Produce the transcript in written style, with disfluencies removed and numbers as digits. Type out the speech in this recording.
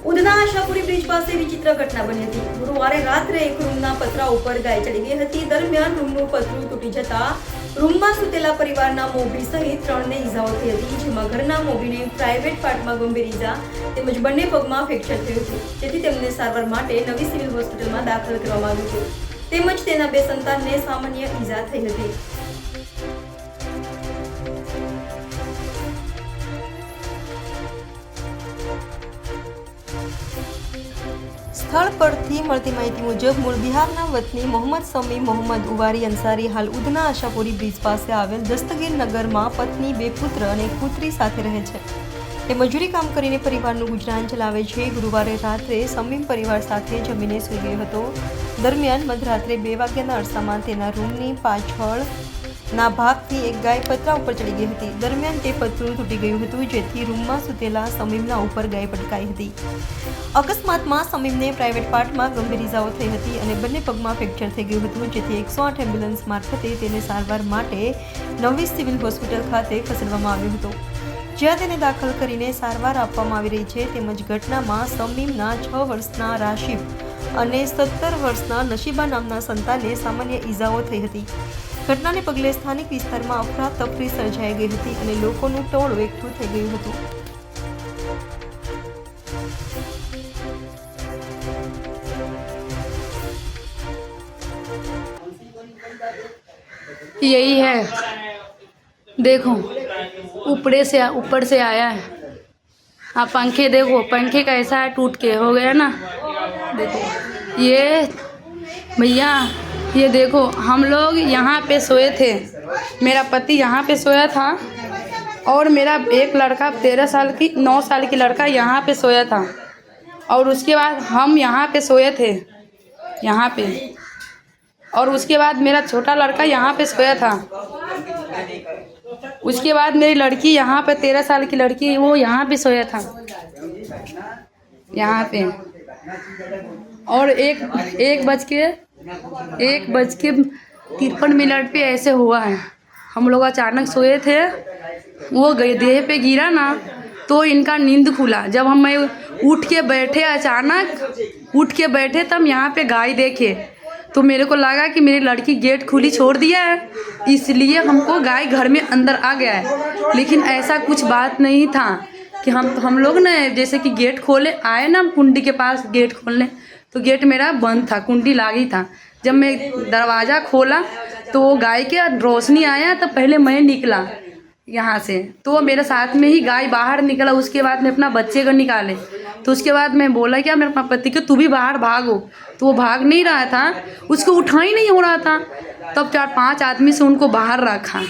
Udhna Ashapuri bridge પાસે વિચિત્ર ઘટના બની હતી। ગુરુવારે રાત્રે એક રૂમના પતરા ઉપર ગાય ચડી ગઈ હતી। દરમિયાન રૂમનું પતરું તૂટી જતા રૂમમાં સૂતેલા પરિવારના મોભી સહિત 3ને ઈજાઓ થઈ હતી, જેમાં ઘરના મોભીને પ્રાઇવેટ પાર્ટમાં ગંભીર ઈજા તેમજ બંને પગમાં ફ્રેક્ચર થયું હતું, જેથી તેમને સારવાર માટે નવી સિવિલ હોસ્પિટલમાં દાખલ કરવામાં આવ્યું હતું, તેમજ તેના 2 સંતાનને સામાન્ય ઈજા થઈ હતી। સ્થળ પરથી મળતી માહિતી મુજબ મૂળ બિહારના વતની મોહમ્મદ સમી મોહમ્મદ ઉવારી અંસારી હાલ ઉધના આશાપુરી બ્રિજ પાસે આવેલ દસ્તગીર નગરમાં પત્ની, 2 પુત્ર અને એક પુત્રી સાથે રહે છે। તે મજૂરી કામ કરીને પરિવારનું ગુજરાન ચલાવે છે। ગુરુવારે રાત્રે સમીમ પરિવાર સાથે જમીને સૂઈ ગયો હતો। દરમિયાન મધરાત્રે 2 વાગ્યાના અરસામાં તેના રૂમની પાછળના ભાગથી એક ગાય પતરા ઉપર ચડી ગઈ હતી। દરમિયાન તે પતરું તૂટી ગયું હતું, જેથી રૂમમાં સૂતેલા સમીમના ઉપર ગાય પટકાઈ હતી। અકસ્માતમાં સમીમને પ્રાઇવેટ પાર્ટમાં ગંભીર ઈજાઓ થઈ હતી અને બંને પગમાં ફ્રેક્ચર થઈ ગયું હતું, જેથી 108 એમ્બ્યુલન્સ મારફતે તેને સારવાર માટે નવી સિવિલ હોસ્પિટલ ખાતે ખસેડવામાં આવ્યો હતો, જ્યાં તેને દાખલ કરીને સારવાર આપવામાં આવી રહી છે। તેમજ ઘટનામાં સમીમના 6 વર્ષના રાશિફ અને 17 વર્ષના નશીબા નામના સંતાનને સામાન્ય ઈજાઓ થઈ હતી। ઘટનાને પગલે સ્થાનિક વિસ્તારમાં અફરાતફરી સર્જાઈ ગઈ હતી અને લોકોનું ટોળું એકઠું થઈ ગયું હતું। यही है, देखो ऊपर से आया है। आप पंखे देखो, पंखे कैसा है, टूट के हो गया ना। देखो ये भैया, ये देखो हम लोग यहाँ पे सोए थे, मेरा पति यहाँ पे सोया था और मेरा एक लड़का 9 साल की लड़का यहाँ पे सोया था, और उसके बाद हम यहाँ पे सोए थे यहाँ पे, और उसके बाद मेरा छोटा लड़का यहाँ पे सोया था। उसके बाद मेरी लड़की यहाँ पे 13 साल की लड़की, वो यहाँ पे सोया था यहाँ पे, और 1:53 पे ऐसे हुआ है। हम लोग अचानक सोए थे, वो देह पे गिरा ना तो इनका नींद खुला। जब हम उठ के बैठे तब यहाँ पे गाय देखे तो मेरे को लगा कि मेरी लड़की गेट खुली छोड़ दिया है, इसलिए हमको गाय घर में अंदर आ गया है। लेकिन ऐसा कुछ बात नहीं था कि हम लोग ना जैसे कि गेट खोले आए ना, कुंडी के पास गेट खोलने, तो गेट मेरा बंद था, कुंडी लागी था। जब मैं दरवाज़ा खोला तो वो गाय के रोशनी आया, तो पहले मैं निकला यहाँ से, तो मेरे साथ में ही गाय बाहर निकला। उसके बाद मैं अपना बच्चे को निकाले, तो उसके बाद मैं बोला क्या मेरे पति को, तू भी बाहर भागो, तो वो भाग नहीं रहा था, उसको उठा ही नहीं हो रहा था। तब 4-5 आदमी से उनको बाहर रखा।